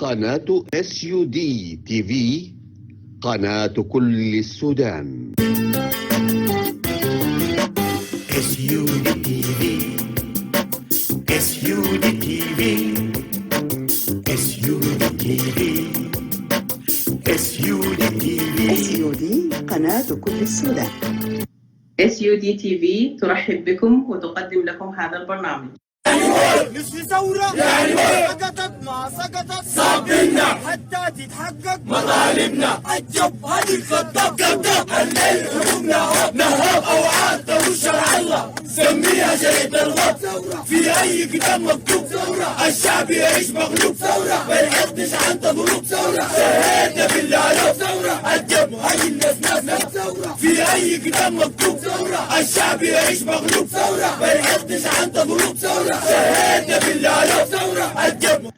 قناة SUD TV، قناة كل السودان. SUD TV، SUD TV، SUD TV، SUD TV. SUD قناة كل السودان. SUD TV ترحب بكم وتقدم لكم هذا البرنامج. نصف ثورة يعني سقطت ما سقطت صابنا حتى تتحقق مطالبنا. الجبهة الخطاب كذاب الليل حكمنا نهاب أوعاد تمر شرع الله سميها جريدة الغد ثورة في أي كتاب مكتوب ثورة الشعب يعيش مغلوب ثورة ما يحدش عن تضرب ثورة شهدنا بالله ثورة الجبهة الناس ثورة في أي كتاب مكتوب ثورة الشعب يعيش مغلوب ثورة ما يحدش عن تضرب ثورة شهدنا بالله ثورة الجبهة.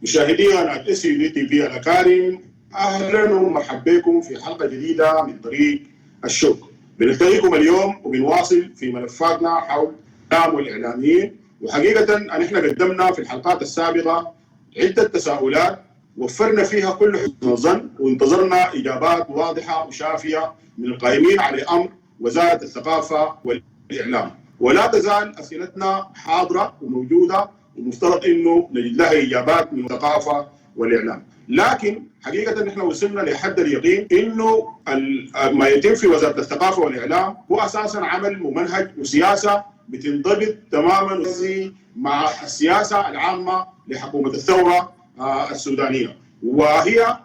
مشاهدي قناة SUD TV الأكارم، أهلا ومرحبا بكم في حلقة جديدة من طريق الشوق. بنلتقيكم اليوم وبنواصل في ملفاتنا حول الإعلام والإعلاميين. وحقيقة نحن قدمنا في الحلقات السابقة عدة تساؤلات وفرنا فيها كل حسن الظن وانتظرنا إجابات واضحة وشافية من القائمين على أمر وزارة الثقافة والإعلام، ولا تزال أسئلتنا حاضرة وموجودة ومفترض إنه نجد لها إجابات من الثقافة والإعلام. لكن حقيقة نحن وصلنا لحد اليقين إنه ما يتم في وزارة الثقافة والإعلام هو أساساً عمل ممنهج وسياسة بتنضبط تماماً مع السياسة العامة لحكومة الثورة السودانية، وهي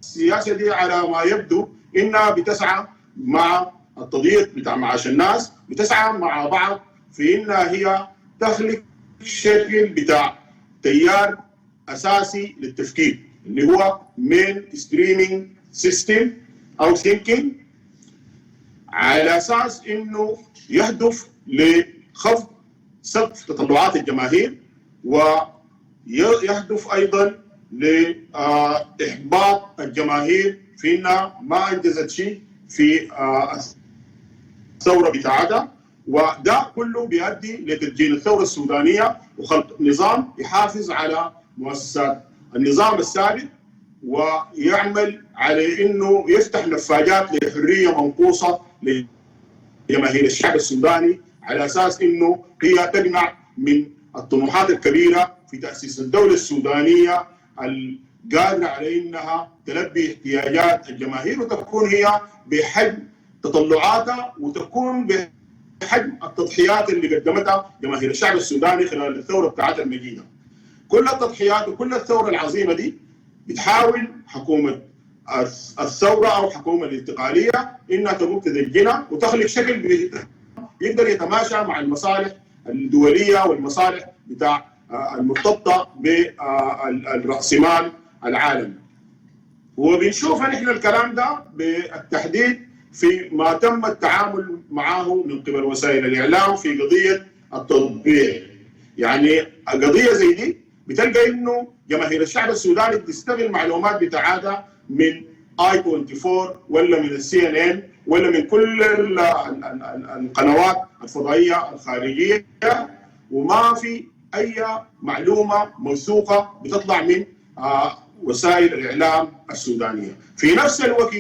السياسة دي على ما يبدو إنها بتسعى مع التضييق بتاع معاش الناس، بتسعى مع بعض في إنها هي تخلق شكل بتاع تيار أساسي للتفكير اللي هو مين ستريمينج سيستم أو ثينكينج، على أساس إنه يهدف لخفض سقف تطلعات الجماهير، ويهدف أيضا لإحباط الجماهير في إنها ما أنجزت شيء في الثورة بتاعتها. وده كله بيؤدي لتدجين الثورة السودانية وخلق نظام يحافظ على مؤسسات النظام السابق ويعمل على انه يفتح نفاجات لحرية منقوصة لجماهير الشعب السوداني، على اساس انه هي تمنع من الطموحات الكبيرة في تأسيس الدولة السودانية القادرة على انها تلبي احتياجات الجماهير وتكون هي بحجم تطلعاتها وتكون بحجم التضحيات اللي قدمتها جماهير الشعب السوداني خلال الثورة بتاعتها المجيدة. كل التضحيات وكل الثورة العظيمة دي بتحاول حكومة الثورة أو حكومة الانتقالية إنها تقوم تدجنها وتخلق شكل يقدر يتماشى مع المصالح الدولية والمصالح بتاع المرتبطة بالرأسمال العالمي. وبنشوف نحن الكلام ده بالتحديد في ما تم التعامل معه من قبل وسائل الإعلام في قضية التطبيع. يعني قضية زي دي بتلقى إنه جماهير الشعب السوداني بتستغل المعلومات بتاعتها من I24 ولا من CNN ولا من كل القنوات الفضائية الخارجية، وما في أي معلومة موثوقة بتطلع من وسائل الإعلام السودانية. في نفس الوقت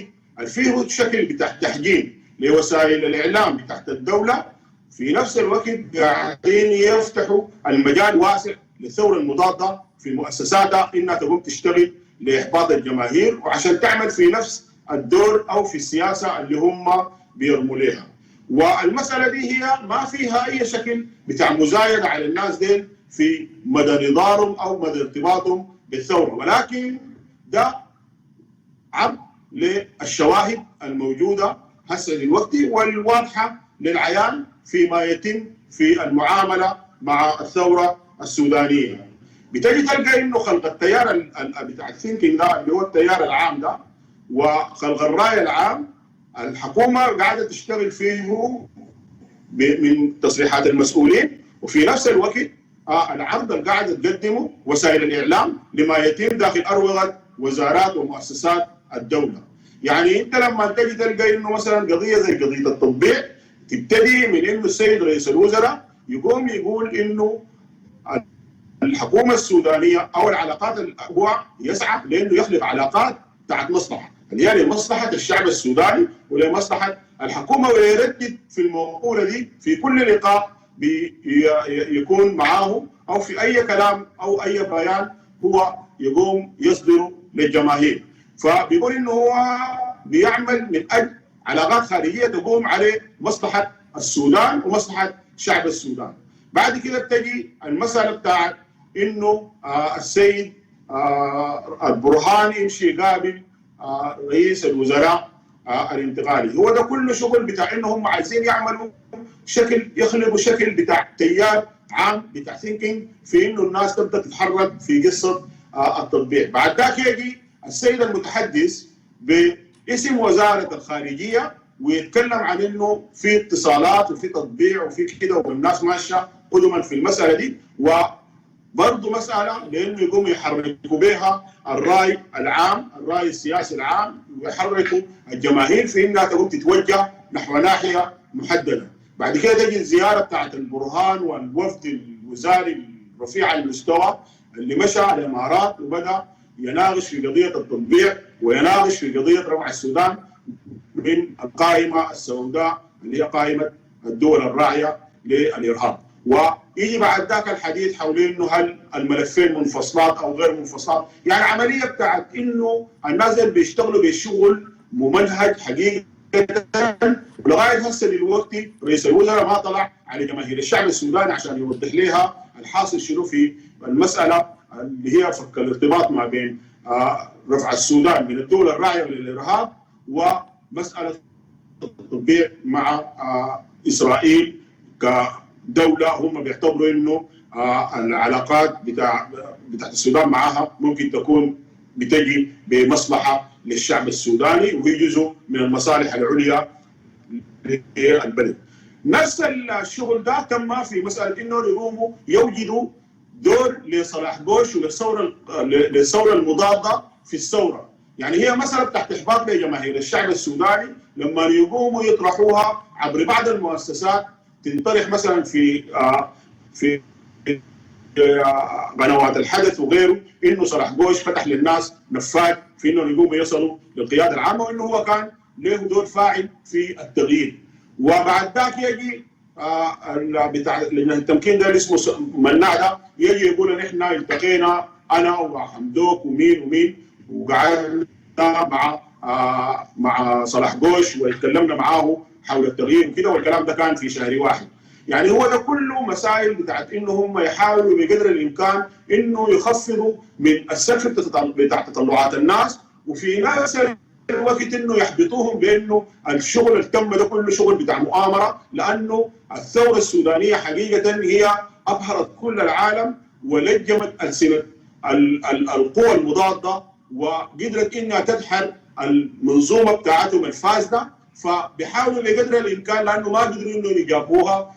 فيه شكل بتاع تحجيم لوسائل الإعلام تحت الدولة، في نفس الوقت قاعدين يفتحوا المجال واسع للثورة المضادة في مؤسساتها إنها تقوم تشتغل لإحباط الجماهير وعشان تعمل في نفس الدور أو في السياسة اللي هم بيرموا لها. والمسألة دي هي ما فيها أي شكل بتاع مزايدة على الناس دين في مدى نضالهم أو مدى ارتباطهم بالثورة، ولكن ده عرض للشواهد الموجودة هسه دلوقتي والواضحة للعيان فيما يتم في المعاملة مع الثورة السودانية. بتجي تلقى انه خلق التيار بتاع الثينكينج ده اللي هو التيار العام ده وخلق الرأي العام الحكومة قاعدة تشتغل فيه من تصريحات المسؤولين، وفي نفس الوقت العرض اللي قاعدة تقدمه وسائل الإعلام لما يتم داخل أروقة وزارات ومؤسسات الدولة. يعني انت لما تجي تلقى انه مثلا قضية زي قضية التطبيع تبتدي من انه السيد رئيس الوزراء يقوم يقول انه الحكومه السودانيه او العلاقات هو يسعى لانه يخلق علاقات تحت مصلحه، اللي هي لمصلحه الشعب السوداني ولمصلحه الحكومه، ويردد في المقوله دي في كل لقاء يكون معاه او في اي كلام او اي بيان هو يقوم يصدره للجماهير. فبيقول انه هو بيعمل من اجل علاقات خارجيه تقوم على مصلحه السودان ومصلحه شعب السودان. بعد كده بتجي المساله بتاعت انه السيد البرهان يمشي يقابل رئيس الوزراء الانتقالي. هو ده كله شغل بتاع انه هم عايزين يعملوا شكل، يخلقوا شكل بتاع تيار عام بتاع ثينكينج في انه الناس تبدا تتحرك في قصه التطبيع. بعد ذاك يجي السيد المتحدث باسم وزاره الخارجيه ويتكلم عن انه في اتصالات وفي تطبيع وفي كده والناس ماشيه قدما في المساله دي، وبرضه مساله لانه يقوموا يحركوا بها الراي العام، الراي السياسي العام، ويحركوا الجماهير في انها تقوم تتوجه نحو ناحيه محدده. بعد كده تجي الزياره بتاعت البرهان والوفد الوزاري الرفيع المستوى اللي مشى على الامارات وبدا يناقش في قضيه التطبيع ويناقش في قضيه رفع السودان من القائمه السوداء اللي هي قائمه الدول الراعيه للارهاب. ويجي بعد ذاك الحديث حول انه هل الملفين منفصلات او غير منفصلات، يعني عمليه بتاعت انه الناس اللي بيشتغلوا بالشغل ممنهج حقيقه. ولغايه هسه دلوقتي رئيس الوزراء ما طلع على جماهير الشعب السوداني عشان يوضح لها الحاصل شنو في المساله اللي هي فك الارتباط ما بين رفع السودان من الدول الراعيه للارهاب ومساله التطبيع مع اسرائيل كدوله هم بيعتبروا انه العلاقات بتاعت السودان معها ممكن تكون بتجي بمصلحه للشعب السوداني وهي جزء من المصالح العليا للبلد. نفس الشغل ده تم في مساله انه يقوموا يوجدوا دور لصلاح بوش وللثوره المضاده في الثوره. يعني هي مساله تحت احباط لجماهير الشعب السوداني لما يقوموا يطرحوها عبر بعض المؤسسات، تنطرح مثلا في قنوات الحدث وغيره، انه صلاح بوش فتح للناس نفاذ في انه يقوموا يصلوا للقياده العامه، وانه هو كان له دور فاعل في التغيير. وبعد ذاك يجي بتاع لجنه التمكين ده اللي اسمه مناع ده يجي يقول ان احنا التقينا انا وحمدوك ومين وقعدنا مع صلاح بوش وتكلمنا معاه حول التغيير وكده، والكلام ده كان في شهر واحد. يعني هو ده كله مسائل بتاعت انه هم يحاولوا بقدر الامكان انه يخفضوا من السقف بتاع تطلعات الناس، وفي نفس الوقت انه يحبطوهم بانه الشغل اللي تم ده كله شغل بتاع مؤامره، لانه الثوره السودانيه حقيقه هي ابهرت كل العالم ولجمت السنه القوى المضاده وقدرت انها تدحر المنظومه بتاعتهم الفاسده. فبيحاولوا بقدر الامكان لانه ما قدروا انهم يجابوها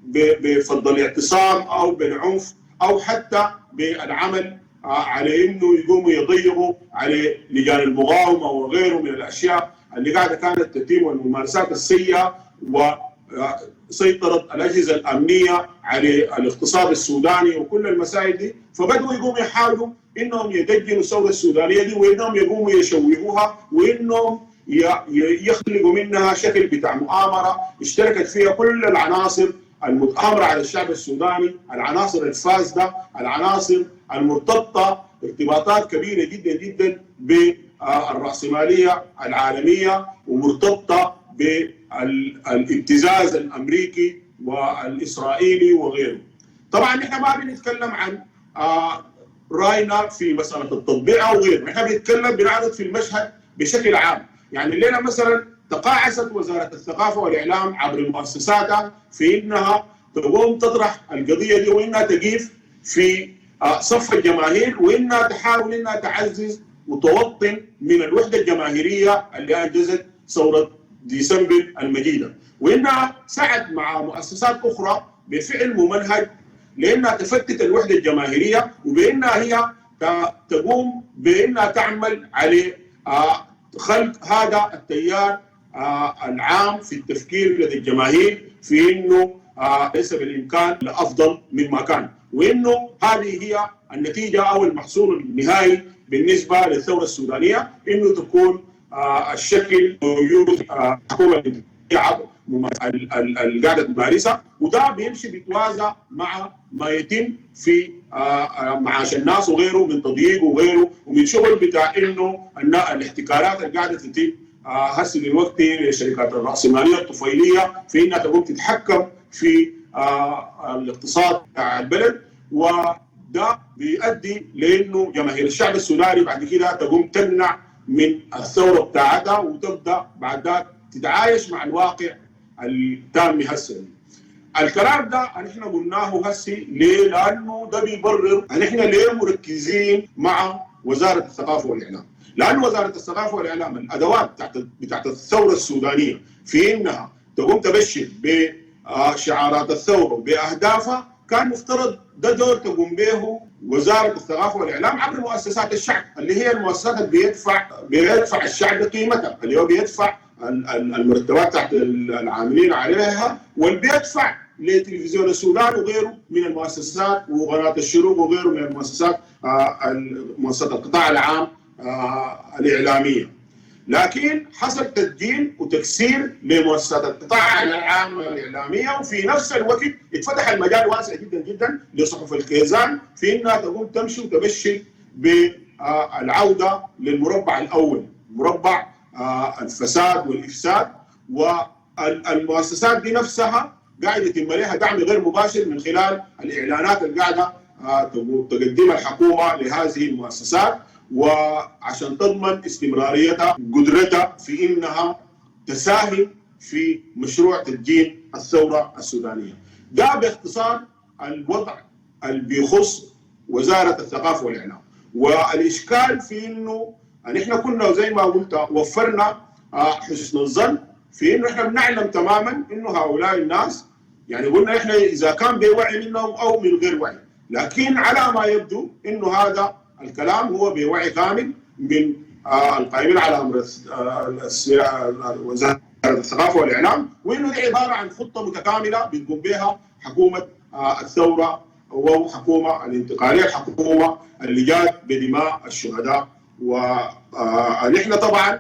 بفضل الاعتصام او بالعنف او حتى بالعمل على انه يقوموا يضيقوا على لجان المقاومه وغيره من الاشياء اللي قاعده كانت تتم، والممارسات السيئه وسيطره الاجهزه الامنيه على الاقتصاد السوداني وكل المسائل دي. فبدوا يقوموا يحاولوا انهم يدجنوا الثوره السودانيه دي وانهم يقوموا يشوهوها وانهم يخلقوا منها شكل بتاع مؤامره اشتركت فيها كل العناصر المتآمره على الشعب السوداني، العناصر الفاسده، العناصر المرتبطه ارتباطات كبيره جدا جدا بالرأسماليه العالميه ومرتبطه بالابتزاز الامريكي والاسرائيلي وغيره. طبعا نحن ما بنتكلم عن راينا في مساله التطبيع او غيره، نحن بنعرض في المشهد بشكل عام. يعني الليله مثلا تقاعست وزاره الثقافه والاعلام عبر مؤسساتها في انها تقوم تطرح القضيه دي وانها تقيف في صف الجماهير وانها تحاول انها تعزز وتوطن من الوحده الجماهيريه اللي انجزت ثوره ديسمبر المجيده، وانها سعت مع مؤسسات اخرى بفعل ممنهج لانها تفتت الوحده الجماهيريه وبانها هي تقوم بانها تعمل على خلق هذا التيار العام في التفكير لدى الجماهير في انه ليس بالامكان لافضل مما كان، وانه هذه هي النتيجه او المحصول النهائي بالنسبه للثوره السودانيه، انه تكون الشكل موجود حكومه القاعده تمارسها، وده بيمشي بيتوازى مع ما يتم في معاش الناس وغيره من تضييق وغيره ومن شغل بتاع انه الاحتكارات اللي قاعده تتم هسه دلوقتي للشركات الراسماليه الطفيليه في انها تقوم تتحكم في الاقتصاد بتاع البلد، وده بيؤدي لانه جماهير الشعب السوداني بعد كده تقوم تمنع من الثوره بتاعتها وتبدا بعد ذلك تتعايش مع الواقع التام هسه. الكلام ده نحن قلناه هسه ليه؟ لانه ده بيبرر نحن ليه مركزين مع وزاره الثقافه والاعلام، لانه وزاره الثقافه والاعلام الادوات بتاعت الثوره السودانيه في انها تقوم تبشر بشعارات الثوره وباهدافها، كان مفترض ده دور تقوم به وزاره الثقافه والاعلام عبر مؤسسات الشعب اللي هي المؤسسات اللي بيدفع الشعب قيمتها، اللي هو بيدفع المرتبات تحت العاملين عليها، واللي بيدفع لتلفزيون السودان وغيره من المؤسسات وقناه الشروق وغيره من المؤسسات مؤسسات القطاع العام الاعلاميه. لكن حصل تسجيل وتكسير لمؤسسات القطاع العام الاعلاميه، وفي نفس الوقت اتفتح المجال واسع جدا جدا لصحف الكيزان في انها تقوم تمشي وتبشر بالعوده للمربع الاول، مربع الفساد والافساد، والمؤسسات دي نفسها قاعده يتم لها دعم غير مباشر من خلال الاعلانات اللي قاعده تقدمها الحكومه لهذه المؤسسات، وعشان تضمن استمراريتها قدرتها في انها تساهم في مشروع تدجين الثوره السودانيه. ده باختصار الوضع اللي بيخص وزاره الثقافه والاعلام. والاشكال في انه نحن كنا زي ما قلت وفرنا حسن الظن في انه احنا بنعلم تماما انه هؤلاء الناس يعني قلنا احنا اذا كان بوعي منهم او من غير وعي، لكن على ما يبدو انه هذا الكلام هو بوعي كامل من القائمين على امر وزاره الثقافه والاعلام، وانه دي عباره عن خطه متكامله بتقوم بها حكومه الثوره وحكومه الانتقاليه، الحكومه اللي جات بدماء الشهداء. ونحن طبعا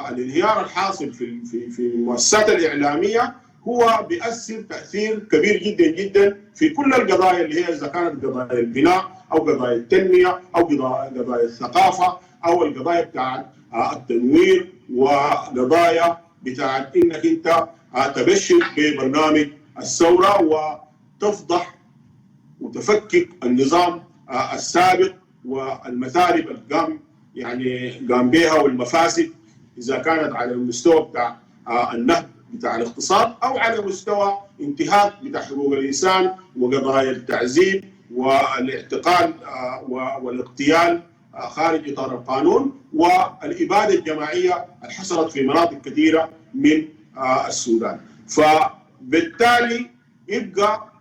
الانهيار الحاصل في المؤسسات الاعلاميه هو بيأثر تأثير كبير جدا جدا في كل القضايا اللي هي اذا كانت قضايا البناء او قضايا التنميه او قضايا الثقافه او القضايا بتاعت التنوير وقضايا بتاعت انك انت تبشر ببرنامج الثوره وتفضح وتفكك النظام السابق والمثالب اللي قام بها والمفاسد اذا كانت على المستوى بتاع النهب بتاع الاقتصاد او على مستوى انتهاك بتاع حقوق الانسان وقضايا التعذيب والاعتقال والاغتيال خارج اطار القانون والاباده الجماعيه اللي حصلت في مناطق كثيره من السودان. فبالتالي يبقى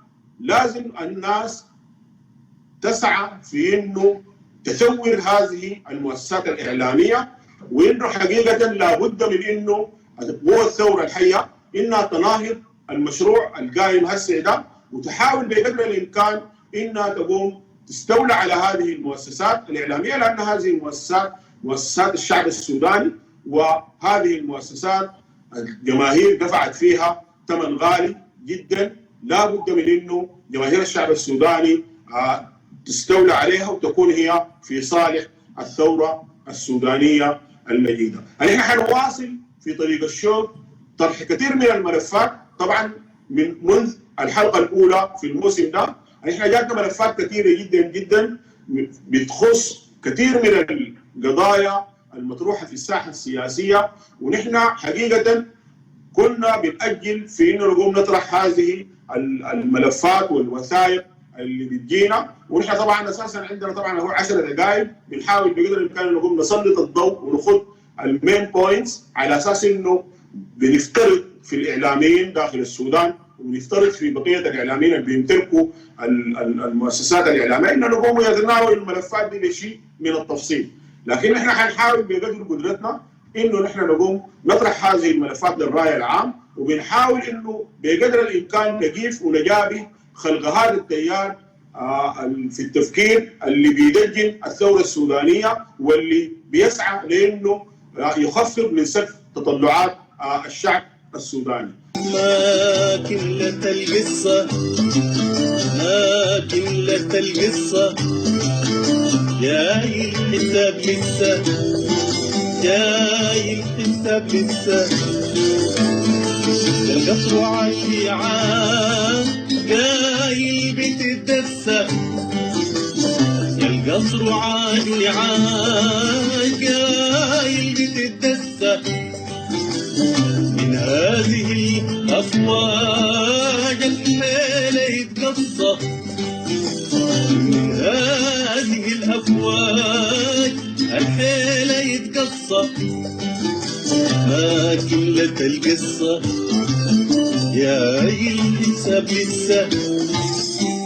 لازم الناس تسعى في انه تثور هذه المؤسسات الاعلاميه، وانه حقيقه لابد من انه قوى الثوره الحيه انها تناهض المشروع القائم هسه ده وتحاول بقدر الامكان انها تقوم تستولى على هذه المؤسسات الاعلاميه، لان هذه المؤسسات مؤسسات الشعب السوداني، وهذه المؤسسات الجماهير دفعت فيها ثمن غالي جدا، لا بد من انه جماهير الشعب السوداني تستولى عليها وتكون هي في صالح الثوره السودانيه المجيده. نحن حنواصل في طريق الشوط طرح كثير من الملفات، طبعا منذ الحلقه الاولى في الموسم ده نحن جاتنا ملفات كثيره جدا جدا بتخص كثير من القضايا المطروحه في الساحه السياسيه، ونحن حقيقه كنا بنأجل في انه نقوم نطرح هذه الملفات والوثائق اللي بتجينا، ونحن طبعا اساسا عندنا طبعا هو 10 دقائق بنحاول بقدر الامكان نقوم نسلط الضوء ونخذ المين بوينتس على اساس انه بنفترض في الاعلاميين داخل السودان ونفترض في بقيه الاعلاميين اللي بيمتلكوا المؤسسات الاعلاميه انه نقوم يتناول الملفات دي بشيء من التفصيل، لكن احنا حنحاول بقدر قدرتنا انه نحن نقوم نطرح هذه الملفات للراي العام وبنحاول انه بقدر الامكان نقيف ونجابي خلق هذا التيار في التفكير اللي بيدجن الثوره السودانيه واللي بيسعى لانه يخفض من سقف تطلعات الشعب السوداني. ما كملت القصة ما كملت القصة جاي الحساب لسه جاي الحساب لسه القصر عاشي عام جاي البيت الدسة القصر عاشي عام جاي البيت الدسة من هذه الأفواج الحيلة يتقصى من هذه الأفواج الحيلة يتقصى ما كملت القصة يا الحساب لسه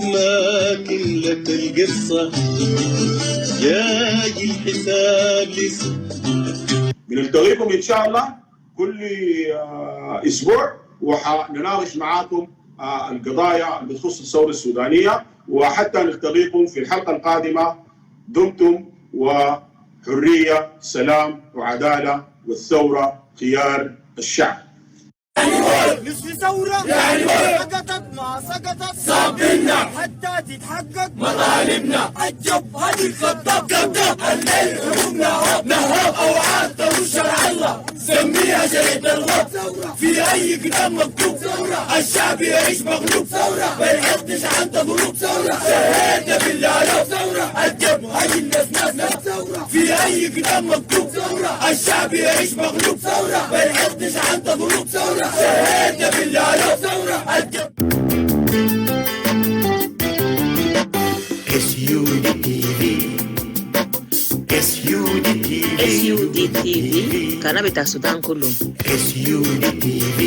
ما كملت القصة يا الحساب لسه. بنلتقيكم إن شاء الله كل اسبوع وحنناقش معاكم القضايا اللي تخص الثوره السودانيه وحتى نلتقيكم في الحلقه القادمه. دمتم وحريه سلام وعداله والثوره خيار الشعب. نصف ثورة يعني سقطت ما سقطت صابنا حتى تتحقق مطالبنا. الجبهة الخطاب كذاب الليل حكمنا نهاب أوعاد تروح شرع الله سميها شريط الغاب في أي كتاب مكتوب الشعب يعيش مغلوب ما يحطش عن تضرب شهادة بالله الجبهة الناس في أي كتاب مكتوب الشعب يعيش مغلوب ما يحطش عن تضرب شهادة بالله SUDTV SUDTV قناة بتاع السودان كله. SUDTV